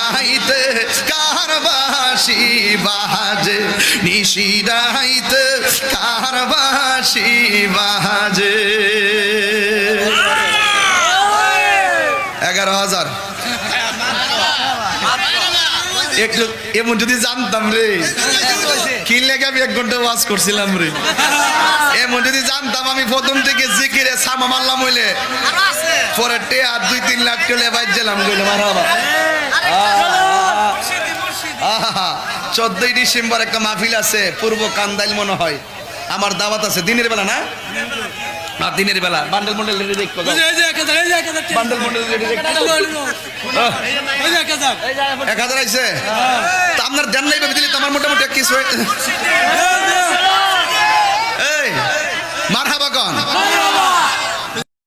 রাইতে কার বাঁশি বাজে, নিশি রাইতে কার বাঁশি বাজে। 11,000 একটু এমন যদি জানতাম রে, কি লেগে আমি 1 ঘন্টা ওয়াজ করছিলাম রে, এমন যদি জানতাম আমি প্রথম থেকে জিকিরে সামা মারলাম হইলে পরে টে আর 2-3 লাখ চলে বাইর গেলাম গইলে মারহাবা। 14ই ডিসেম্বর একটা মাহফিল আছে পূর্ব কান্দাইল মনে হয়, আমার দাওয়াত আছে দিনের বেলা না, দিনের বেলা বান্ডেল মন্ডল রেডি দেখো, বান্ডেল মন্ডল রেডি দেখো 1000 আইছে তা আপনার দেন নাই ভাবে দিলে তো আমার মোটামুটি কিছু এই মারহাবা কোন